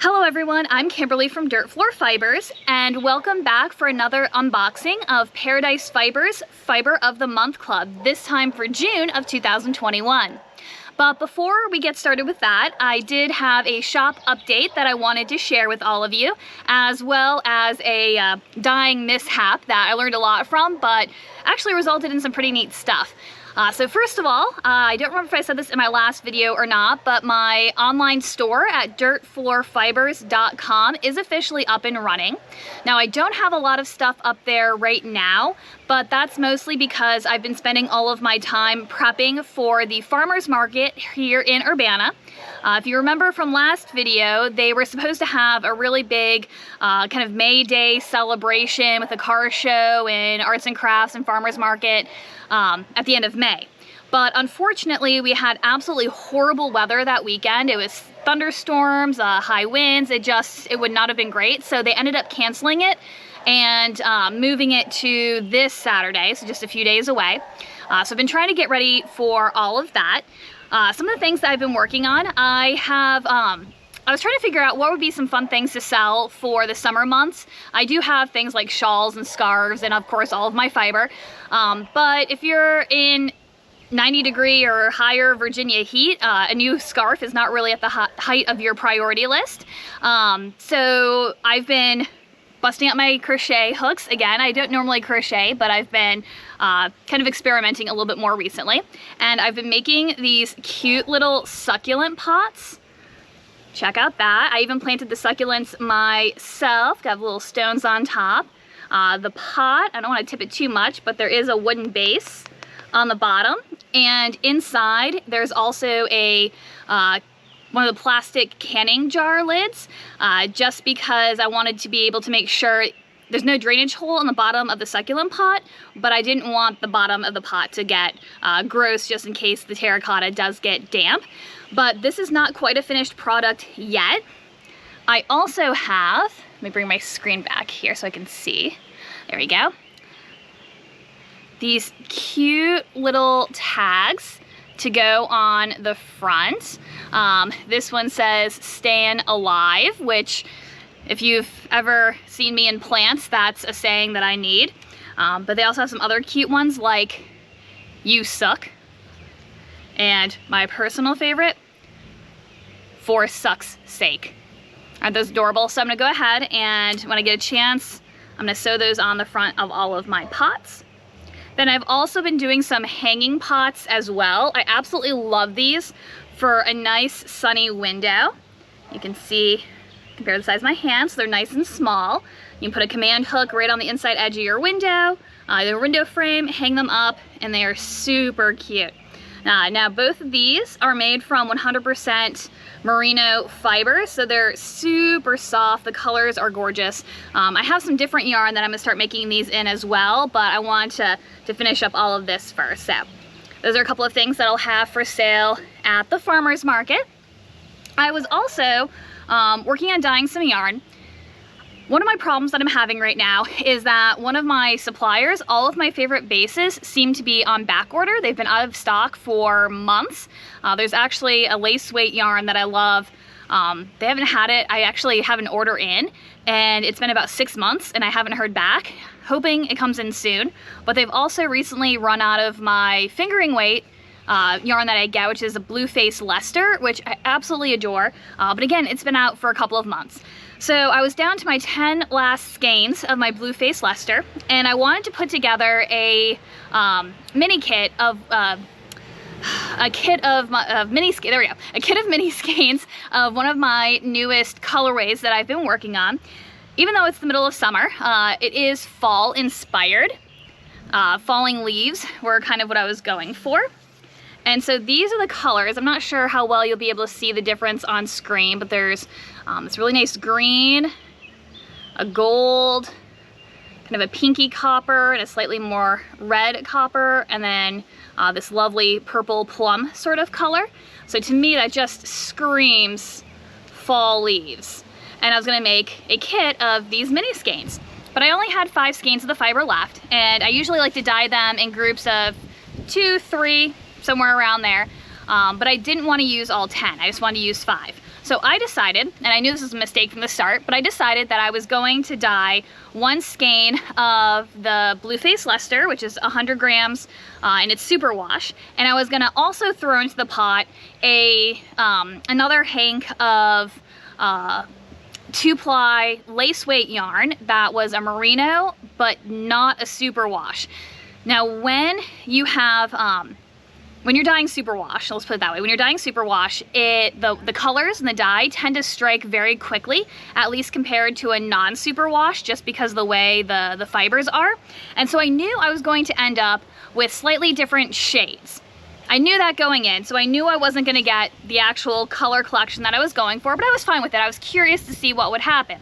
Hello everyone, I'm Kimberly from Dirt Floor Fibers, and welcome back for another unboxing of Paradise Fibers Fiber of the Month Club, this time for June of 2021. But before we get started with that, I did have a shop update that I wanted to share with all of you, as well as a dyeing mishap that I learned a lot from, but actually resulted in some pretty neat stuff. So first of all, I don't remember if I said this in my last video or not, but my online store at dirtfloorfibers.com is officially up and running. Now I don't have a lot of stuff up there right now, but that's mostly because I've been spending all of my time prepping for the farmers market here in Urbanna. If you remember from last video, they were supposed to have a really big kind of May Day celebration with a car show and arts and crafts and farmers market at the end of May. But unfortunately, we had absolutely horrible weather that weekend. It was thunderstorms, high winds. It would not have been great. So they ended up canceling it and moving it to this Saturday, so just a few days away. So I've been trying to get ready for all of that. Some of the things that I've been working on, I was trying to figure out what would be some fun things to sell for the summer months. I do have things like shawls and scarves and of course all of my fiber. But if you're in 90-degree or higher Virginia heat, a new scarf is not really at the height of your priority list. So I've been busting out my crochet hooks again. I don't normally crochet, but I've been kind of experimenting a little bit more recently. And I've been making these cute little succulent pots. Check out that. I even planted the succulents myself. Got little stones on top. The pot, I don't want to tip it too much, but there is a wooden base on the bottom. And inside, there's also a one of the plastic canning jar lids, just because I wanted to be able to make sure there's no drainage hole in the bottom of the succulent pot, but I didn't want the bottom of the pot to get gross just in case the terracotta does get damp. But this is not quite a finished product yet. I also have, let me bring my screen back here so I can see. There we go. These cute little tags to go on the front. This one says "Stayin' Alive," which if you've ever seen me in plants, that's a saying that I need. But they also have some other cute ones like "You Suck," and my personal favorite, "For Suck's Sake." Aren't those adorable? So I'm gonna go ahead and when I get a chance, I'm gonna sew those on the front of all of my pots. Then I've also been doing some hanging pots as well. I absolutely love these for a nice sunny window. You can see, compare the size of my hand, so they're nice and small. You can put a command hook right on the inside edge of your window, the window frame, hang them up, and they are super cute. Now both of these are made from 100% merino fiber, so they're super soft. The colors are gorgeous. I have some different yarn that I'm gonna start making these in as well, but I want to finish up all of this first. So those are a couple of things that I'll have for sale at the farmers market. I was also working on dyeing some yarn. One of my problems that I'm having right now is that one of my suppliers, all of my favorite bases seem to be on back order. They've been out of stock for months. There's actually a lace weight yarn that I love. They haven't had it. I actually have an order in and it's been about 6 months and I haven't heard back. Hoping it comes in soon. But they've also recently run out of my fingering weight yarn that I get, which is a Blue Face Leicester, which I absolutely adore. But again, it's been out for a couple of months. So I was down to my 10 last skeins of my Blue Face Leicester, and I wanted to put together a mini kit of mini skeins of one of my newest colorways that I've been working on. Even though it's the middle of summer, it is fall inspired. Falling leaves were kind of what I was going for. And so these are the colors. I'm not sure how well you'll be able to see the difference on screen, but there's this really nice green, a gold, kind of a pinky copper, and a slightly more red copper, and then this lovely purple plum sort of color. So to me, that just screams fall leaves. And I was gonna make a kit of these mini skeins. But I only had 5 skeins of the fiber left, and I usually like to dye them in groups of 2, 3, somewhere around there. But I didn't want to use all 10, I just wanted to use 5. So I decided, and I knew this was a mistake from the start, but I decided that I was going to dye 1 skein of the Blueface Leicester, which is 100 grams, and it's superwash. And I was gonna also throw into the pot another hank of 2-ply lace weight yarn that was a merino, but not a superwash. Now, when you have, when you're dyeing superwash, let's put it that way, when you're dyeing superwash, the colors and the dye tend to strike very quickly, at least compared to a non-superwash, just because of the way the fibers are. And so I knew I was going to end up with slightly different shades. I knew that going in, so I knew I wasn't gonna get the actual color collection that I was going for, but I was fine with it. I was curious to see what would happen.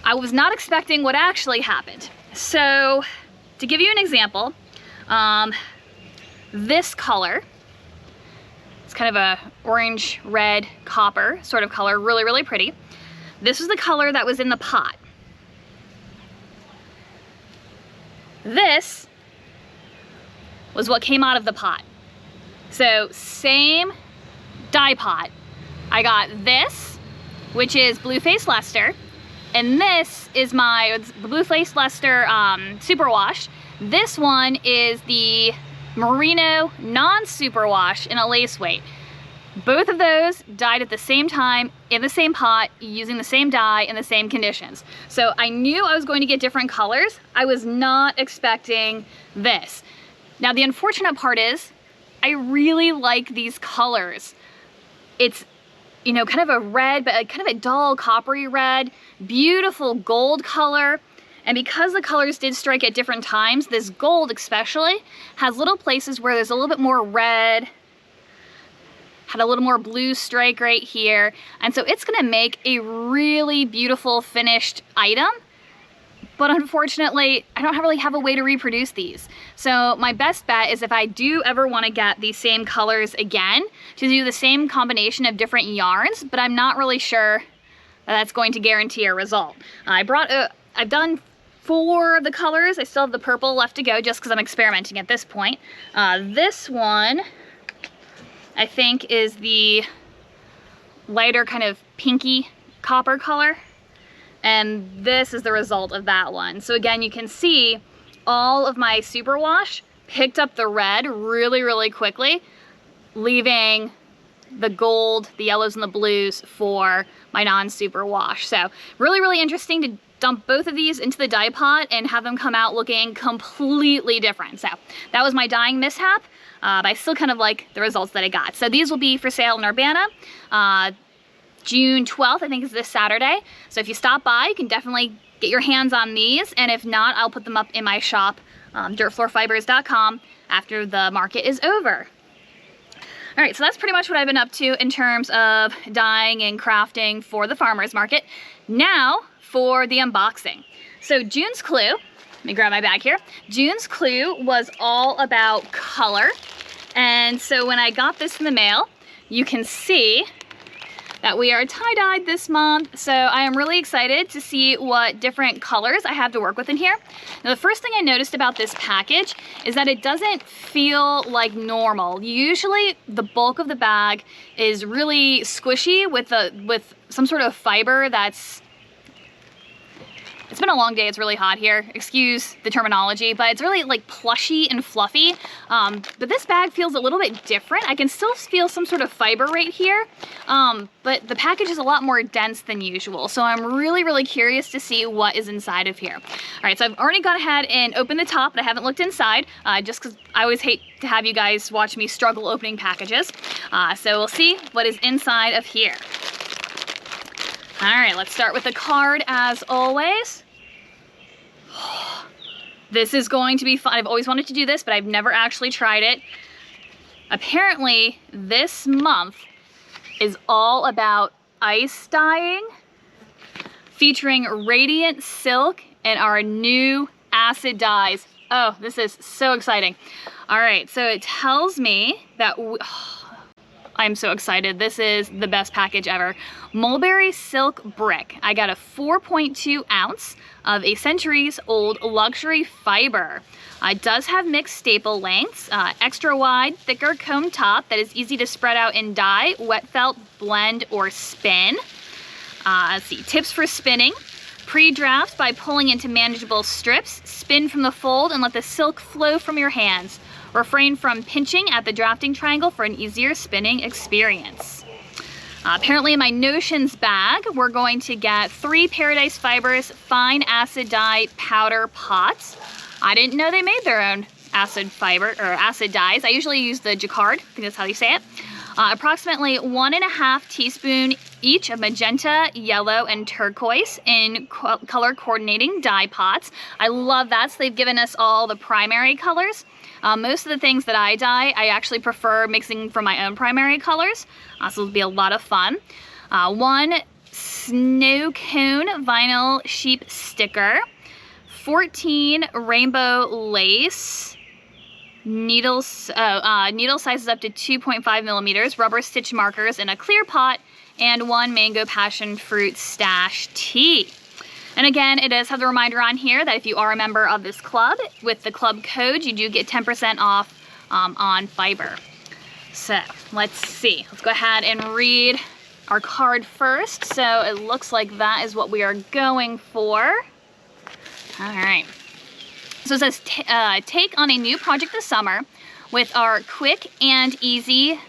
I was not expecting what actually happened. So, to give you an example, this color, it's kind of a orange, red, copper sort of color, really, really pretty. This was the color that was in the pot. This was what came out of the pot. So same dye pot. I got this, which is Blueface Leicester, and this is my Blueface Leicester superwash. This one is the merino non-superwash in a lace weight. Both of those dyed at the same time, in the same pot, using the same dye in the same conditions. So I knew I was going to get different colors. I was not expecting this. Now the unfortunate part is, I really like these colors. It's, you know, kind of a red, but kind of a dull coppery red, beautiful gold color. And because the colors did strike at different times, this gold especially has little places where there's a little bit more red, had a little more blue strike right here. And so it's gonna make a really beautiful finished item. But unfortunately, I don't really have a way to reproduce these. So my best bet is if I do ever want to get these same colors again, to do the same combination of different yarns, but I'm not really sure that that's going to guarantee a result. I've done 4 of the colors. I still have the purple left to go just because I'm experimenting at this point. This one, I think, is the lighter kind of pinky copper color. And this is the result of that one. So again, you can see all of my superwash picked up the red really, really quickly, leaving the gold, the yellows, and the blues for my non-superwash. So really, really interesting to dump both of these into the dye pot and have them come out looking completely different. So that was my dyeing mishap, but I still kind of like the results that I got. So these will be for sale in Urbanna. June 12th, I think, is this Saturday. So if you stop by, you can definitely get your hands on these. And if not, I'll put them up in my shop, dirtfloorfibers.com, after the market is over. All right, so that's pretty much what I've been up to in terms of dyeing and crafting for the farmer's market. Now for the unboxing. So June's clue, let me grab my bag here. June's clue was all about color. And so when I got this in the mail, you can see that we are tie-dyed this month, so I am really excited to see what different colors I have to work with in here. Now, the first thing I noticed about this package is that it doesn't feel like normal. Usually the bulk of the bag is really squishy with some sort of fiber that's, it's been a long day, it's really hot here, excuse the terminology, but it's really like plushy and fluffy. But this bag feels a little bit different. I can still feel some sort of fiber right here, but the package is a lot more dense than usual. So I'm really, really curious to see what is inside of here. All right, so I've already gone ahead and opened the top, but I haven't looked inside, just because I always hate to have you guys watch me struggle opening packages. So we'll see what is inside of here. All right, let's start with the card as always. This is going to be fun. I've always wanted to do this, but I've never actually tried it. Apparently, this month is all about ice dyeing, featuring radiant silk and our new acid dyes. Oh, this is so exciting. All right, so it tells me that I'm so excited. This is the best package ever. Mulberry Silk Brick. I got a 4.2 ounce of a centuries-old luxury fiber. It does have mixed staple lengths, extra wide, thicker comb top that is easy to spread out in dye, wet felt, blend, or spin. Let's see, tips for spinning. Pre-draft by pulling into manageable strips, spin from the fold and let the silk flow from your hands. Refrain from pinching at the drafting triangle for an easier spinning experience. Apparently in my notions bag, we're going to get 3 Paradise Fibers fine acid dye powder pots. I didn't know they made their own acid fiber or acid dyes. I usually use the Jacquard, I think that's how you say it. Approximately 1.5 teaspoons each of magenta, yellow, and turquoise in color coordinating dye pots. I love that, so they've given us all the primary colors. Most of the things that I dye, I actually prefer mixing from my own primary colors, so it'll be a lot of fun. 1 snow cone vinyl sheep sticker, 14 rainbow lace, needle sizes up to 2.5 millimeters, rubber stitch markers in a clear pot, and 1 mango passion fruit stash tea. And again, it does have the reminder on here that if you are a member of this club, with the club code, you do get 10% off on fiber. So let's see, let's go ahead and read our card first. So it looks like that is what we are going for. All right. So it says, take on a new project this summer with our quick and easy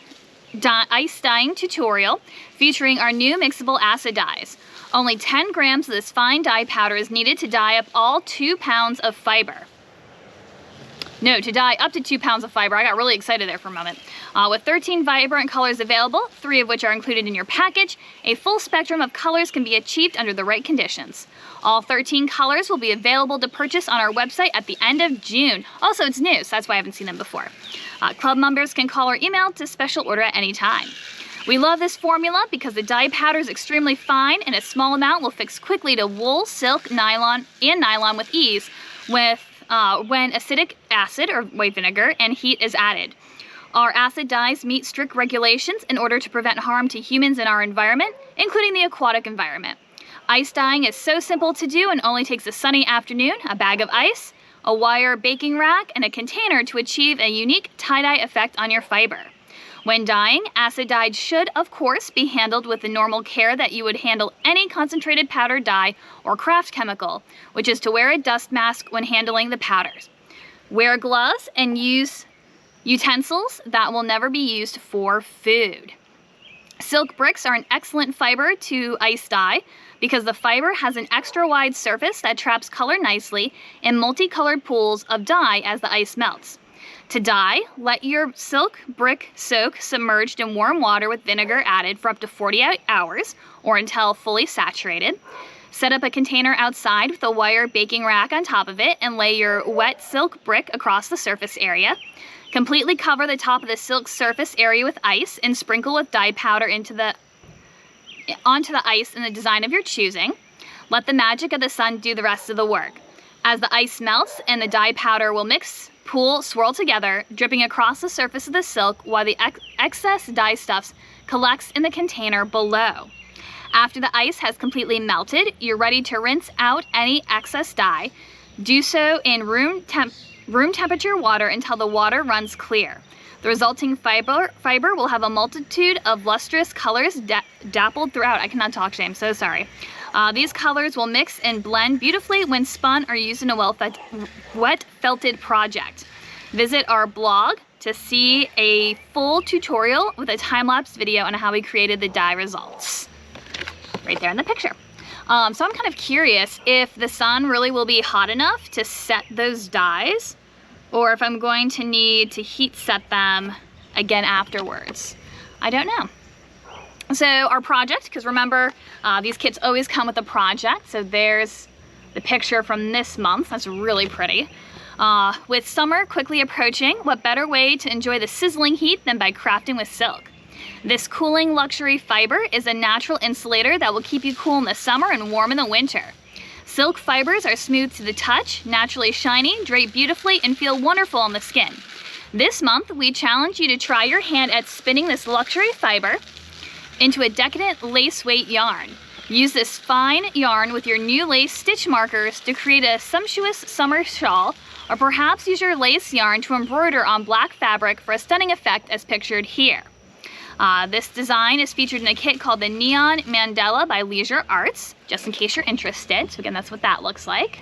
ice dyeing tutorial featuring our new mixable acid dyes. Only 10 grams of this fine dye powder is needed to dye up all 2 pounds of fiber. No, to dye up to 2 pounds of fiber. I got really excited there for a moment. With 13 vibrant colors available, 3 of which are included in your package, a full spectrum of colors can be achieved under the right conditions. All 13 colors will be available to purchase on our website at the end of June. Also, it's new, so that's why I haven't seen them before. Club members can call or email to special order at any time. We love this formula because the dye powder is extremely fine and a small amount will fix quickly to wool, silk, nylon, and nylon with ease when acetic acid or white vinegar and heat is added. Our acid dyes meet strict regulations in order to prevent harm to humans in our environment, including the aquatic environment. Ice dyeing is so simple to do and only takes a sunny afternoon, a bag of ice, a wire baking rack, and a container to achieve a unique tie-dye effect on your fiber. When dyeing, acid dyes should, of course, be handled with the normal care that you would handle any concentrated powder dye or craft chemical, which is to wear a dust mask when handling the powders. Wear gloves and use utensils that will never be used for food. Silk bricks are an excellent fiber to ice dye because the fiber has an extra wide surface that traps color nicely in multicolored pools of dye as the ice melts. To dye, let your silk brick soak submerged in warm water with vinegar added for up to 48 hours or until fully saturated. Set up a container outside with a wire baking rack on top of it and lay your wet silk brick across the surface area. Completely cover the top of the silk surface area with ice and sprinkle with dye powder onto the ice in the design of your choosing. Let the magic of the sun do the rest of the work. As the ice melts and the dye powder will mix, pool, swirl together, dripping across the surface of the silk while the excess dye stuffs collects in the container below. After the ice has completely melted, you're ready to rinse out any excess dye. Do so in room temperature water until the water runs clear. The resulting fiber will have a multitude of lustrous colors dappled throughout. I cannot talk today, I'm so sorry. These colors will mix and blend beautifully when spun or used in a wet felted project. Visit our blog to see a full tutorial with a time-lapse video on how we created the dye results. Right there in the picture. So I'm kind of curious if the sun really will be hot enough to set those dyes, or if I'm going to need to heat set them again afterwards. I don't know. So our project, because remember, these kits always come with a project. So there's the picture from this month. That's really pretty. With summer quickly approaching, what better way to enjoy the sizzling heat than by crafting with silk? This cooling luxury fiber is a natural insulator that will keep you cool in the summer and warm in the winter. Silk fibers are smooth to the touch, naturally shiny, drape beautifully, and feel wonderful on the skin. This month, we challenge you to try your hand at spinning this luxury fiber into a decadent lace weight yarn. Use this fine yarn with your new lace stitch markers to create a sumptuous summer shawl, or perhaps use your lace yarn to embroider on black fabric for a stunning effect as pictured here. This design is featured in a kit called the Neon Mandala by Leisure Arts, just in case you're interested. So again, that's what that looks like.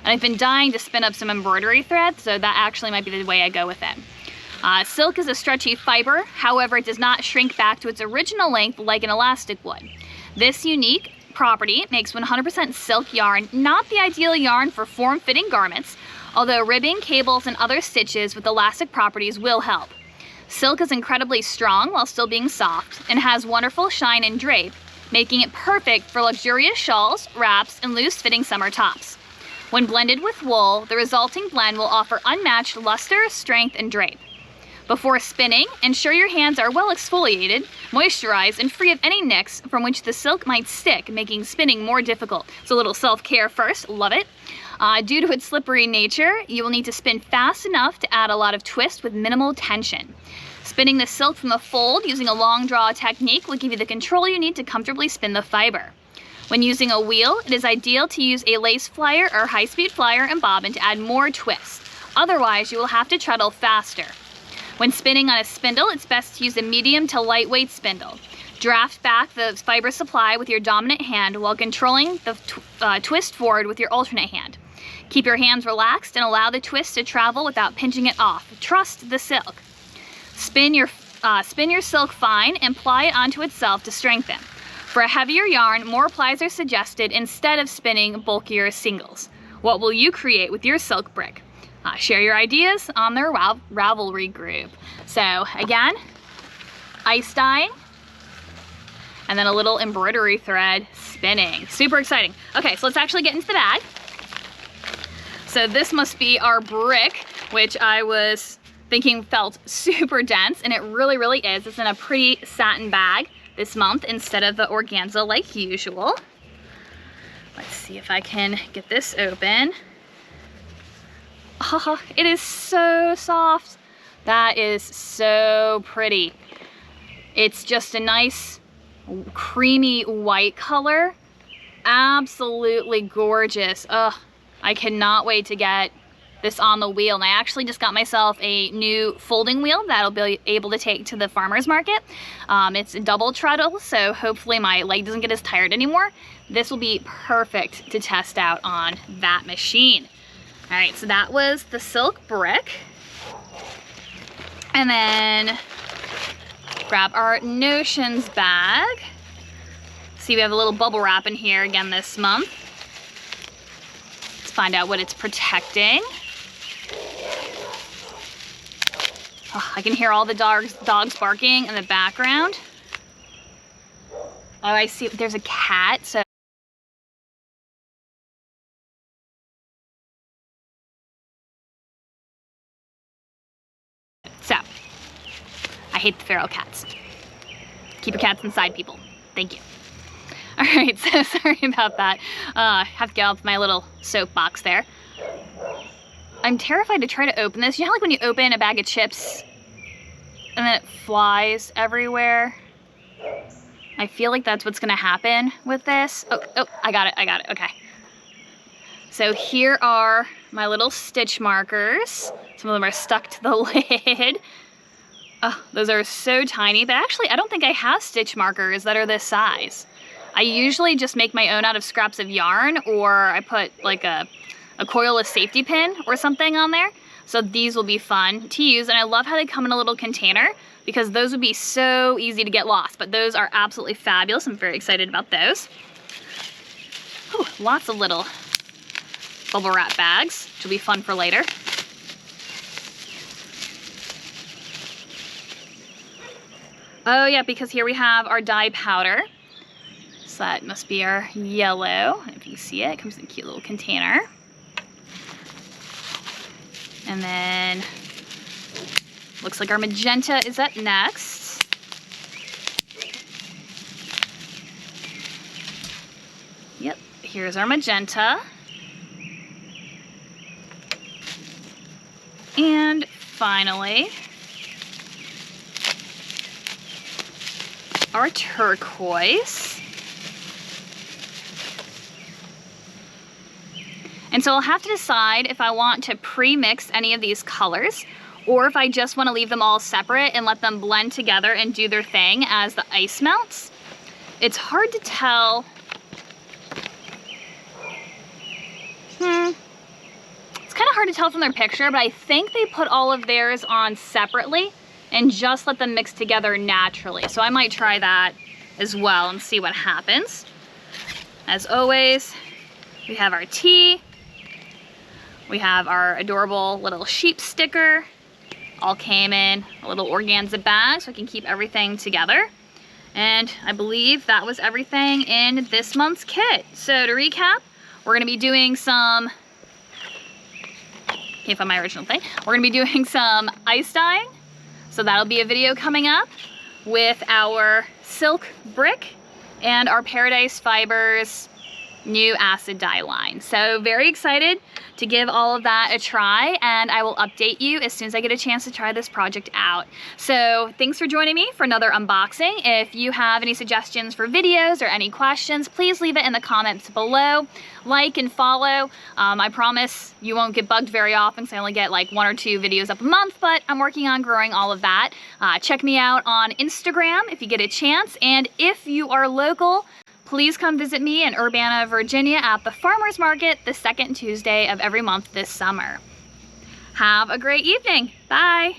And I've been dying to spin up some embroidery thread, so that actually might be the way I go with it. Silk is a stretchy fiber, however it does not shrink back to its original length like an elastic would. This unique property makes 100% silk yarn not the ideal yarn for form-fitting garments, although ribbing, cables, and other stitches with elastic properties will help. Silk is incredibly strong while still being soft and has wonderful shine and drape, making it perfect for luxurious shawls, wraps, and loose-fitting summer tops. When blended with wool, the resulting blend will offer unmatched luster, strength, and drape. Before spinning, ensure your hands are well exfoliated, moisturized, and free of any nicks from which the silk might stick, making spinning more difficult. So a little self-care first, love it. Due to its slippery nature, you will need to spin fast enough to add a lot of twist with minimal tension. Spinning the silk from the fold using a long draw technique will give you the control you need to comfortably spin the fiber. When using a wheel, it is ideal to use a lace flyer or high-speed flyer and bobbin to add more twist. Otherwise, you will have to treadle faster. When spinning on a spindle, it's best to use a medium to lightweight spindle. Draft back the fiber supply with your dominant hand while controlling the twist forward with your alternate hand. Keep your hands relaxed and allow the twist to travel without pinching it off. Trust the silk. Spin your silk fine and ply it onto itself to strengthen. For a heavier yarn, more plies are suggested instead of spinning bulkier singles. What will you create with your silk brick? Share your ideas on their Ravelry group. So again, ice dyeing, and then a little embroidery thread spinning. Super exciting. Okay, so let's actually get into the bag. So this must be our brick, which I was thinking felt super dense, and it really, really is. It's in a pretty satin bag this month instead of the organza like usual. Let's see if I can get this open. Oh, it is so soft. That is so pretty. It's just a nice creamy white color. Absolutely gorgeous. Ugh, I cannot wait to get this on the wheel. And I actually just got myself a new folding wheel that I'll be able to take to the farmer's market. It's a double treadle, so hopefully my leg doesn't get as tired anymore. This will be perfect to test out on that machine. All right, so that was the silk brick. And then grab our notions bag. See, we have a little bubble wrap in here again this month. Let's find out what it's protecting. Oh, I can hear all the dogs barking in the background. Oh, I see, there's a cat, so. So, I hate the feral cats. Keep your cats inside, people. Thank you. All right, so sorry about that. I have to get off my little soapbox there. I'm terrified to try to open this. You know how like when you open a bag of chips and then it flies everywhere? I feel like that's what's gonna happen with this. Oh, I got it, okay. So here are my little stitch markers. Some of them are stuck to the lid. Oh, those are so tiny, but actually I don't think I have stitch markers that are this size. I usually just make my own out of scraps of yarn, or I put like a coilless safety pin or something on there. So these will be fun to use, and I love how they come in a little container because those would be so easy to get lost, but those are absolutely fabulous. I'm very excited about those. Ooh, lots of little bubble wrap bags, which will be fun for later. Oh yeah, because here we have our dye powder. So that must be our yellow. If you can see it, it comes in a cute little container. And then looks like our magenta is up next. Yep, here's our magenta. And finally, our turquoise. And so I'll have to decide if I want to pre-mix any of these colors or if I just want to leave them all separate and let them blend together and do their thing as the ice melts. It's hard to tell. It's kind of hard to tell from their picture, but I think they put all of theirs on separately and just let them mix together naturally. So I might try that as well and see what happens. As always, we have our tea. We have our adorable little sheep sticker. All came in a little organza bag so I can keep everything together. And I believe that was everything in this month's kit. So to recap, we're gonna be doing some, can't find my original thing. We're gonna be doing some ice dyeing. So that'll be a video coming up with our silk brick and our Paradise Fibers new acid dye line. So very excited to give all of that a try, and I will update you as soon as I get a chance to try this project out. So thanks for joining me for another unboxing. If you have any suggestions for videos or any questions, please leave it in the comments below. Like and follow. I promise you won't get bugged very often because I only get like 1 or 2 videos up a month, but I'm working on growing all of that. Check me out on Instagram if you get a chance, and if you are local, please come visit me in Urbanna, Virginia at the Farmers Market the 2nd Tuesday of every month this summer. Have a great evening. Bye.